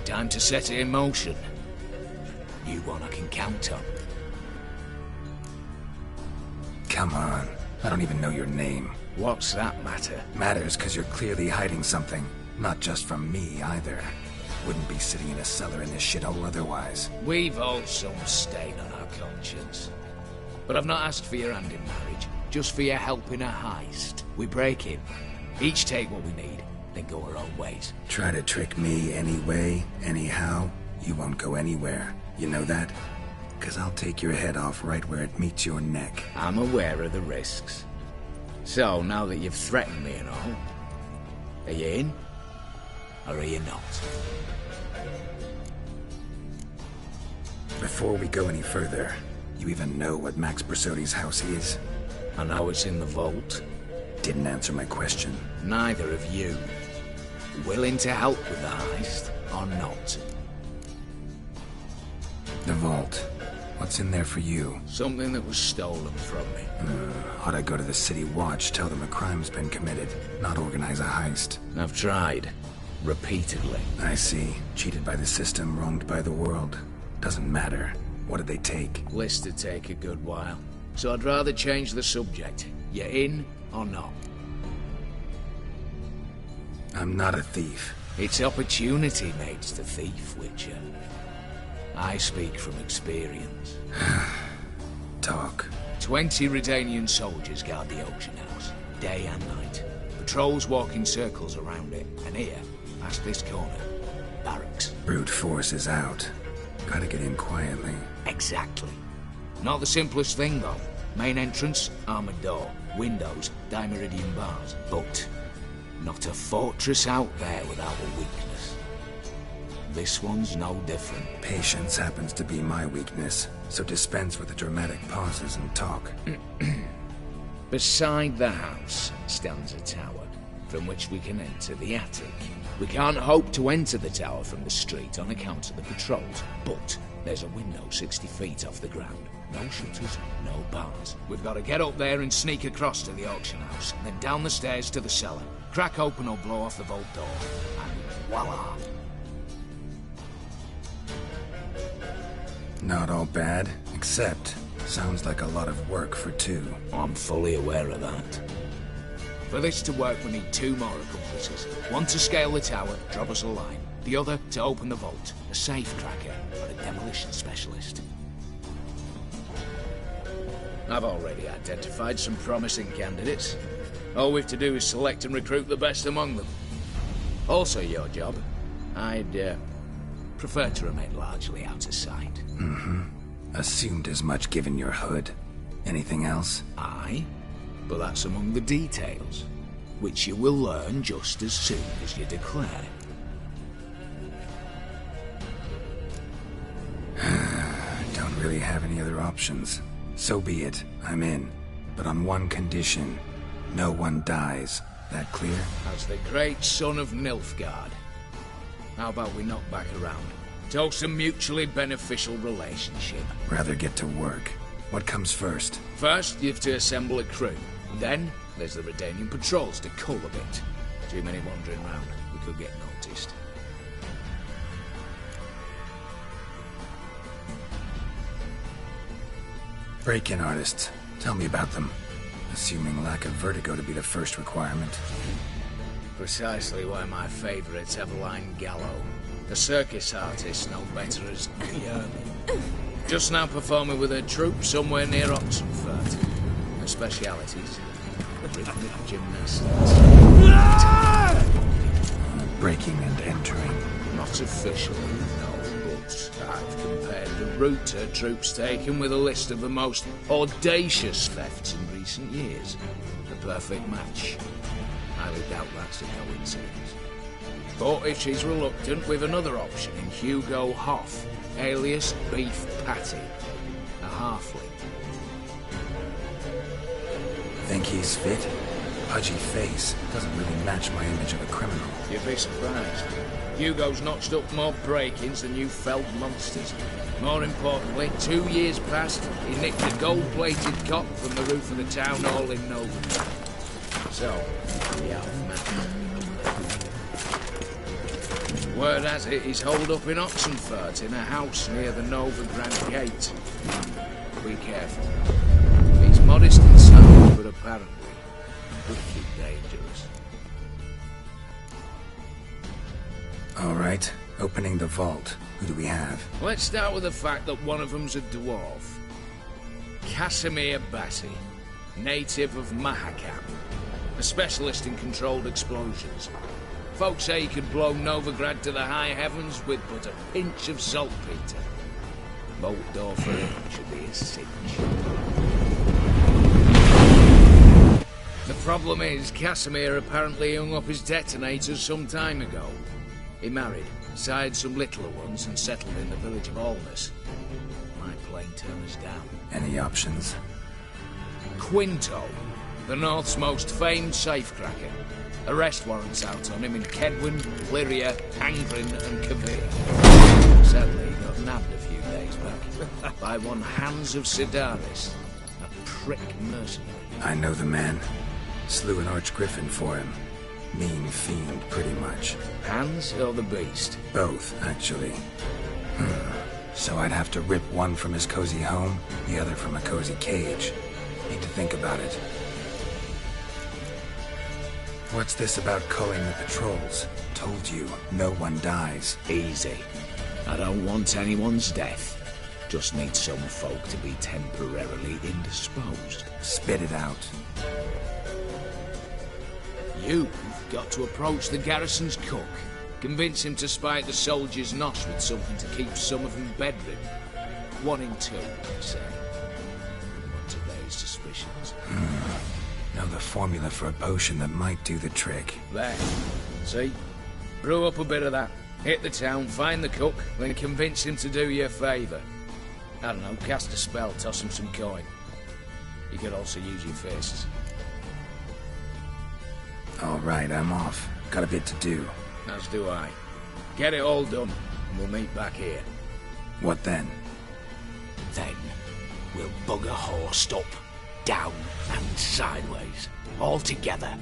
Time to set it in motion. You one I can count on. Come on. I don't even know your name. What's that matter? Matters because you're clearly hiding something. Not just from me, either. Wouldn't be sitting in a cellar in this shithole otherwise. We've all some stain on our conscience. But I've not asked for your hand in marriage. Just for your help in a heist. We break in. Each take what we need, then go our own ways. Try to trick me anyway, anyhow. You won't go anywhere. You know that? 'Cause I'll take your head off right where it meets your neck. I'm aware of the risks. So, now that you've threatened me and all, are you in? Or are you not? Before we go any further, you even know what Max Brasodi's house is? I know it's in the vault. Didn't answer my question. Neither of you. Willing to help with the heist, or not? The vault. What's in there for you? Something that was stolen from me. Ought I go to the City Watch, tell them a crime's been committed, not organize a heist? I've tried. Repeatedly. I see. Cheated by the system, wronged by the world. Doesn't matter. What did they take? List to take a good while. So I'd rather change the subject. You in or not? I'm not a thief. It's opportunity makes the thief, Witcher. I speak from experience. Talk. 20 Redanian soldiers guard the auction house, day and night. Patrols walk in circles around it, and here, past this corner, barracks. Brute force is out. Gotta get in quietly. Exactly. Not the simplest thing, though. Main entrance, armored door. Windows, dimeridian bars. But not a fortress out there without a weakness. This one's no different. Patience happens to be my weakness, so dispense with the dramatic pauses and talk. Beside the house stands a tower, from which we can enter the attic. We can't hope to enter the tower from the street on account of the patrols, but there's a window 60 feet off the ground. No shutters, no bars. We've got to get up there and sneak across to the auction house, then down the stairs to the cellar, crack open or blow off the vault door, and voila! Not all bad, except sounds like a lot of work for two. I'm fully aware of that. For this to work, we need 2 more accomplices. One to scale the tower, drop us a line. The other to open the vault, a safe cracker or a demolition specialist. I've already identified some promising candidates. All we've to do is select and recruit the best among them. Also your job. I'd prefer to remain largely out of sight. Assumed as much given your hood. Anything else? Aye, but that's among the details, which you will learn just as soon as you declare. Don't really have any other options. So be it. I'm in. But on one condition. No one dies. That clear? As the great son of Nilfgaard. How about we knock back around? Toast a mutually beneficial relationship. Rather get to work. What comes first? First, you have to assemble a crew. Then, there's the Redanian patrols to cull a bit. Too many wandering round. We could get noticed. Break-in artists. Tell me about them. Assuming lack of vertigo to be the first requirement. Precisely why my favourite's Eveline Gallo. The circus artist no better as Guillermo. Just now performing with her troupe somewhere near Oxenfurt. Her specialities, rhythmic gymnastics. Breaking and entering. Not officially, no, but I've compared the route her troope's taken with a list of the most audacious thefts in recent years. The perfect match. Highly doubt that's a coincidence. But if she's reluctant, we've another option in Hugo Hoff, alias Beef Patty, a halfling. Think he's fit? Pudgy face doesn't really match my image of a criminal. You'd be surprised. Hugo's notched up more break-ins than you felled monsters. More importantly, 2 years past, he nicked a gold-plated cop from the roof of the town hall in Novigrad. So, yeah, man. Word has it he's holed up in Oxenfurt in a house near the Novigrad gate. Be careful. He's modest inside, but apparently wicked dangerous. All right, opening the vault. Who do we have? Let's start with the fact that one of them's a dwarf. Casimir Bassi, native of Mahakam, a specialist in controlled explosions. Folks say he could blow Novigrad to the high heavens with but a pinch of saltpeter. Bolt door for him should be a cinch. The problem is, Casimir apparently hung up his detonators some time ago. He married, sired some littler ones, and settled in the village of Alness. Might plain turn us down. Any options? Quinto, the North's most famed safecracker. Arrest warrants out on him in Kedwin, Plyria, Angrin, and Kavir. Sadly, he got nabbed a few days back by one Hans of Sidaris, a prick mercenary. I know the man. Slew an archgriffin for him. Mean fiend, pretty much. Hans or the beast? Both, actually. So I'd have to rip one from his cozy home, the other from a cozy cage. Need to think about it. What's this about culling the patrols? Told you, no one dies. Easy. I don't want anyone's death. Just need some folk to be temporarily indisposed. Spit it out. You've got to approach the garrison's cook. Convince him to spike the soldiers' nos with something to keep some of them bedridden. 1 in 2, I'd say. Not to raise suspicions. Know the formula for a potion that might do the trick. There. See? Brew up a bit of that. Hit the town, find the cook, then convince him to do you a favour. I don't know, cast a spell, toss him some coin. You could also use your faces. All right, I'm off. Got a bit to do. As do I. Get it all done, and we'll meet back here. What then? Then, we'll bugger horsed up, down and sideways, all together.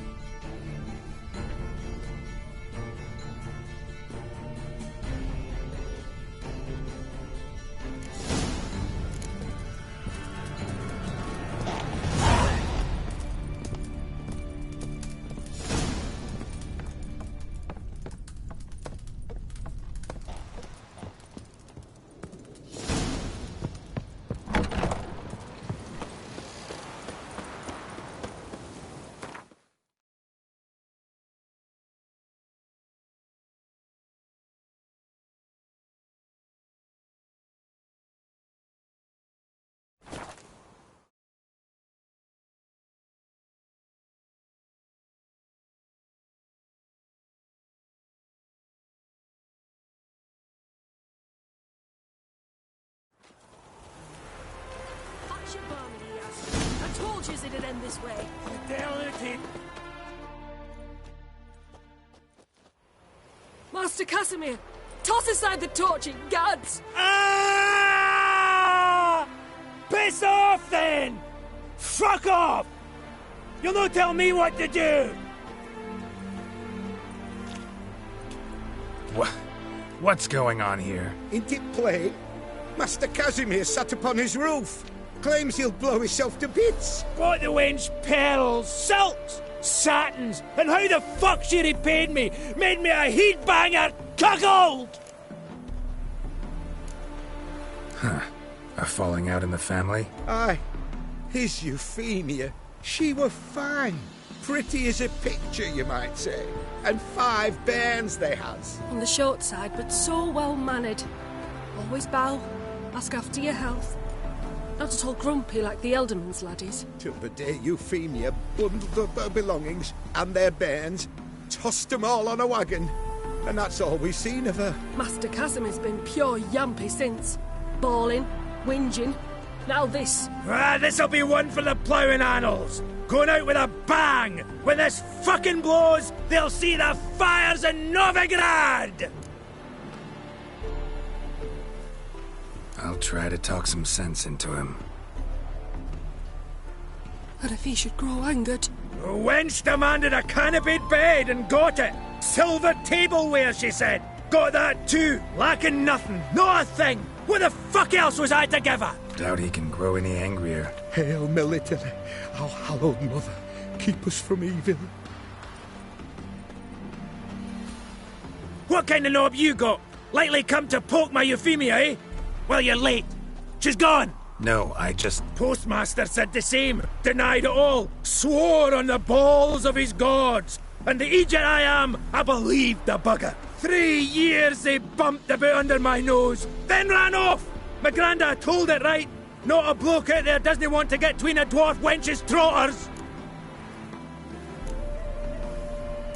I told you it'd end this way. Master Casimir, toss aside the torching gads. Ah! Piss off then! Fuck off! You'll not tell me what to do! What's going on here? Ain't it plain? Master Casimir sat upon his roof. Claims he'll blow himself to bits. Got the wench pearls, silks, satins, and how the fuck she repaid me? Made me a heat-banger cuckold! Huh. A falling out in the family? Aye. His Euphemia, she were fine. Pretty as a picture, you might say. And 5 bairns they has. On the short side, but so well-mannered. Always bow, ask after your health. Not at all grumpy like the Elderman's laddies. Till the day Euphemia bundled up her belongings and their bairns, tossed them all on a wagon, and that's all we've seen of her. Master Casimir's been pure yampy since. Bawling, whinging, now this. Ah, this'll be one for the ploughing annals. Going out with a bang! When this fucking blows, they'll see the fires in Novigrad! I'll try to talk some sense into him. And if he should grow angered? The wench demanded a canopied bed and got it. Silver tableware, she said. Got that too. Lacking nothing. Not a thing. What the fuck else was I to give her? Doubt he can grow any angrier. Hail military, our hallowed mother, keep us from evil. What kind of knob you got? Likely come to poke my Euphemia, eh? Well, you're late. She's gone. No, I just... Postmaster said the same. Denied it all. Swore on the balls of his gods. And the Egypt I am, I believed the bugger. 3 years they bumped about under my nose, then ran off. My granda told it right. Not a bloke out there doesn't want to get between a dwarf wench's trotters.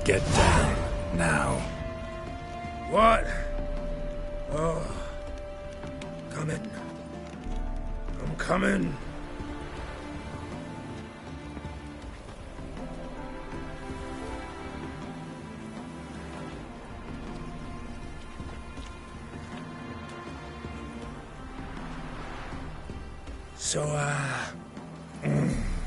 Get down, now. What? Oh. Coming. I'm coming. So,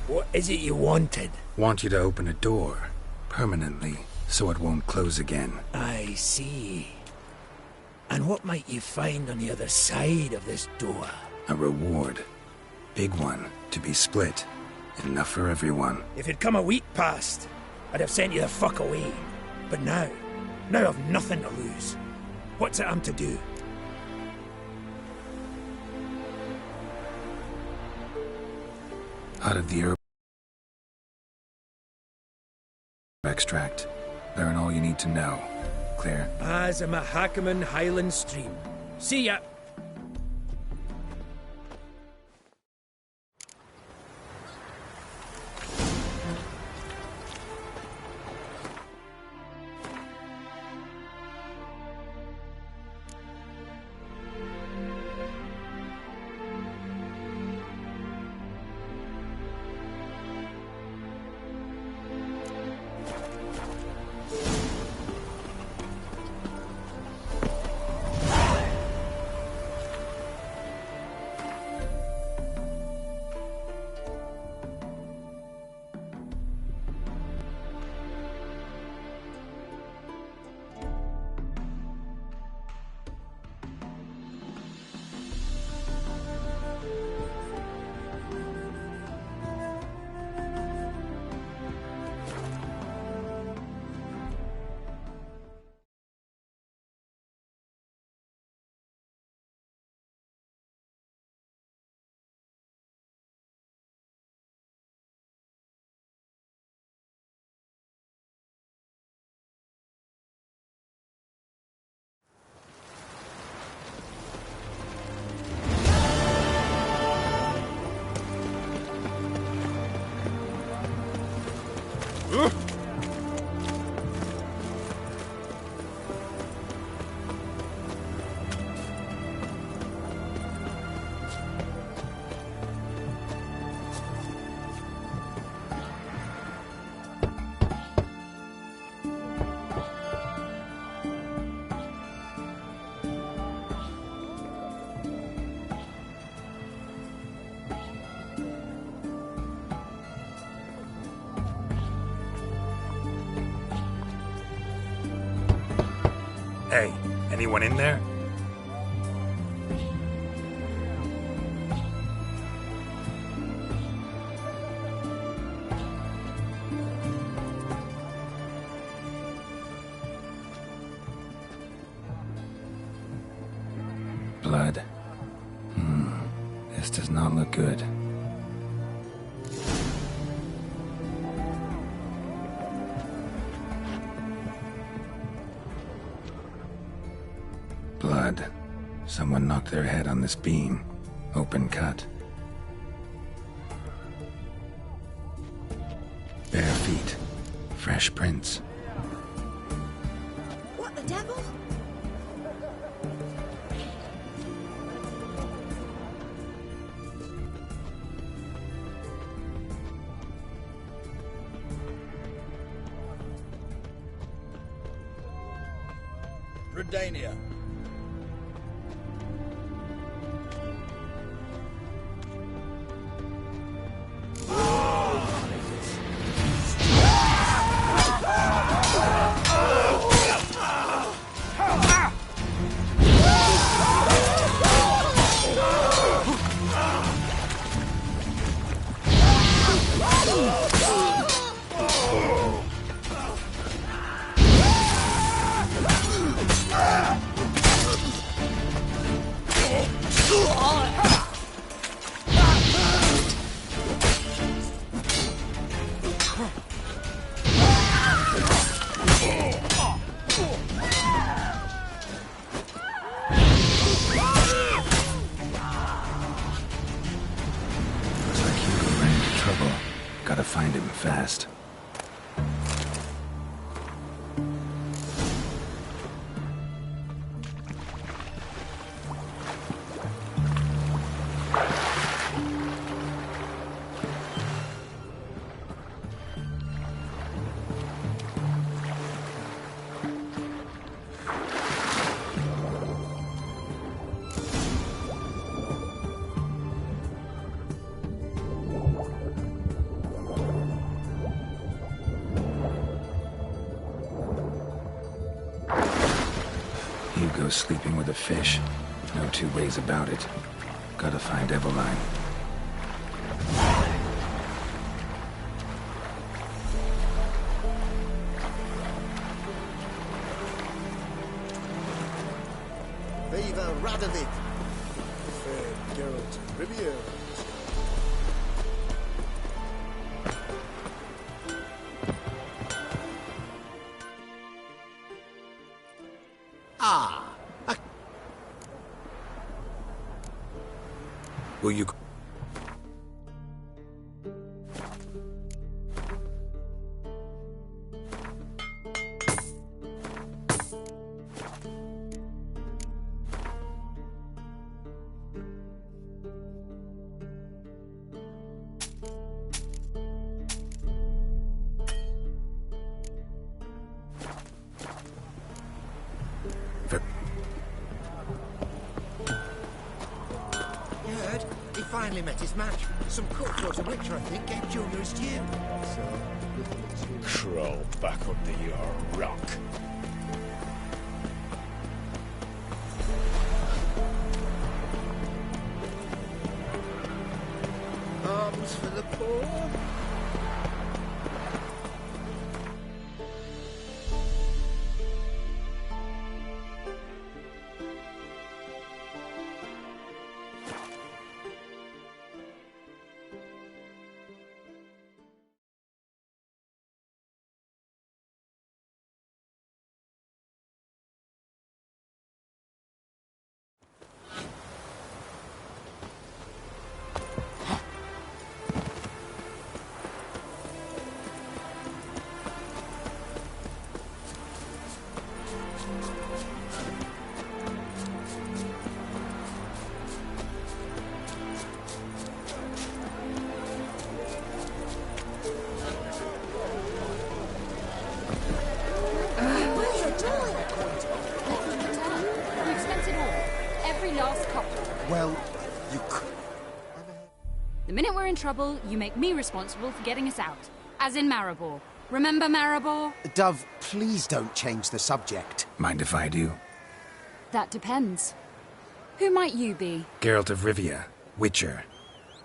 what is it you wanted? Want you to open a door, permanently, so it won't close again. I see. And what might you find on the other side of this door? A reward. Big one, to be split. Enough for everyone. If you'd come a week past, I'd have sent you the fuck away. But now I've nothing to lose. What's it I'm to do? Out of the herb extract. Learn all you need to know. Clear? As a Mahakaman Highland Stream. See ya! Hey, anyone in there? Blood. This does not look good. Blood. Someone knocked their head on this beam. Open cut. Bare feet. Fresh prints. What the devil? Redania. Gotta find him fast. Hugo's sleeping with a fish. No two ways about it. Gotta find Eveline. Viva Radovid! Fair Geralt of Rivia. Will you... Finally met his match. Some cutthroat and witcher, I think, gave Junior his due. Crawl back under your rock. Arms for the poor. Well, you could... The minute we're in trouble, you make me responsible for getting us out. As in Maribor. Remember Maribor? Dove, please don't change the subject. Mind if I do? That depends. Who might you be? Geralt of Rivia, Witcher.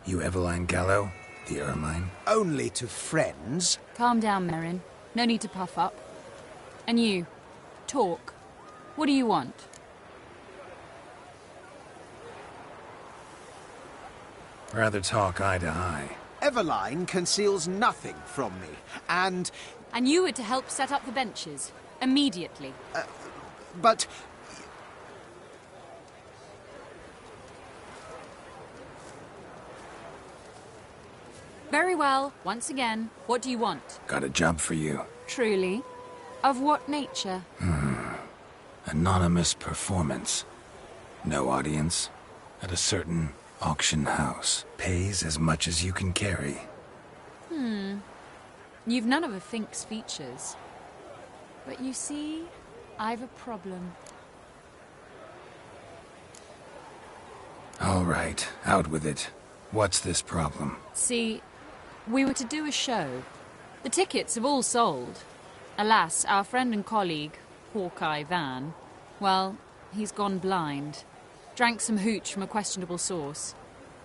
You Eveline Gallo, the Ermine? Only to friends. Calm down, Merrin. No need to puff up. And you, talk. What do you want? Rather talk eye to eye. Eveline conceals nothing from me, and... And you were to help set up the benches. Immediately. But... Very well. Once again, what do you want? Got a job for you. Truly? Of what nature? Anonymous performance. No audience. At a certain auction house. Pays as much as you can carry. You've none of a Fink's features. But you see, I've a problem. All right, out with it. What's this problem? See, we were to do a show. The tickets have all sold. Alas, our friend and colleague, Hawkeye Van, well, he's gone blind. Drank some hooch from a questionable source.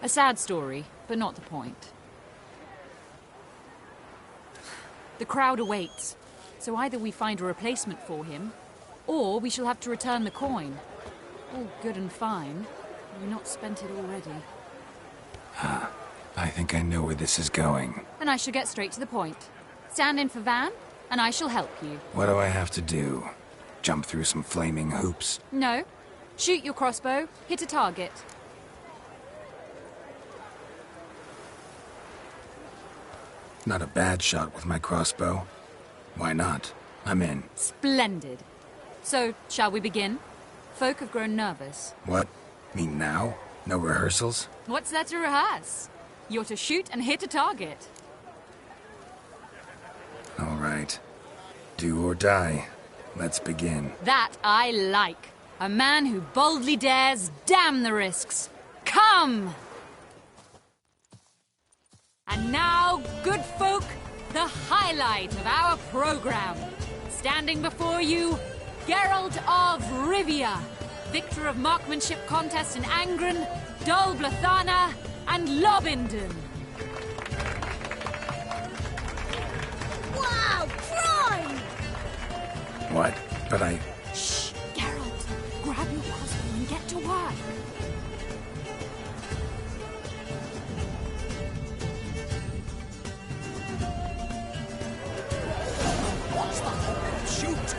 A sad story, but not the point. The crowd awaits, so either we find a replacement for him, or we shall have to return the coin. All good and fine. We've not spent it already. I think I know where this is going. Then I shall get straight to the point. Stand in for Van, and I shall help you. What do I have to do? Jump through some flaming hoops? No. Shoot your crossbow, hit a target. Not a bad shot with my crossbow. Why not? I'm in. Splendid. So, shall we begin? Folk have grown nervous. What? Mean now? No rehearsals? What's there to rehearse? You're to shoot and hit a target. All right. Do or die. Let's begin. That I like. A man who boldly dares, damn the risks. Come! And now, good folk, the highlight of our program. Standing before you, Geralt of Rivia, victor of marksmanship contests in Angren, Dol Blathana, and Lobindon. Wow, crime! What? But I... Shh, Geralt. Grab your crossbow and get to work. What's that? Shoot!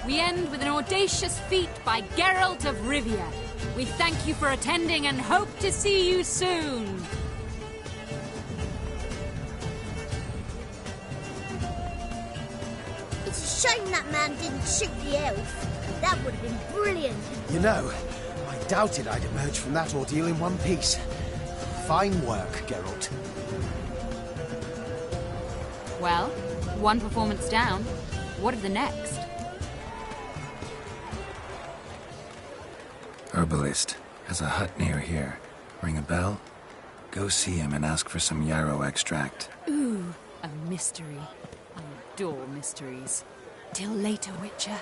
We end with an audacious feat by Geralt of Rivia. We thank you for attending and hope to see you soon. It's a shame that man didn't shoot the elf. That would have been brilliant. You know, I doubted I'd emerge from that ordeal in one piece. Fine work, Geralt. Well, one performance down. What of the next? Herbalist has a hut near here. Ring a bell? Go see him and ask for some yarrow extract. Ooh, a mystery. I adore mysteries. Till later, Witcher.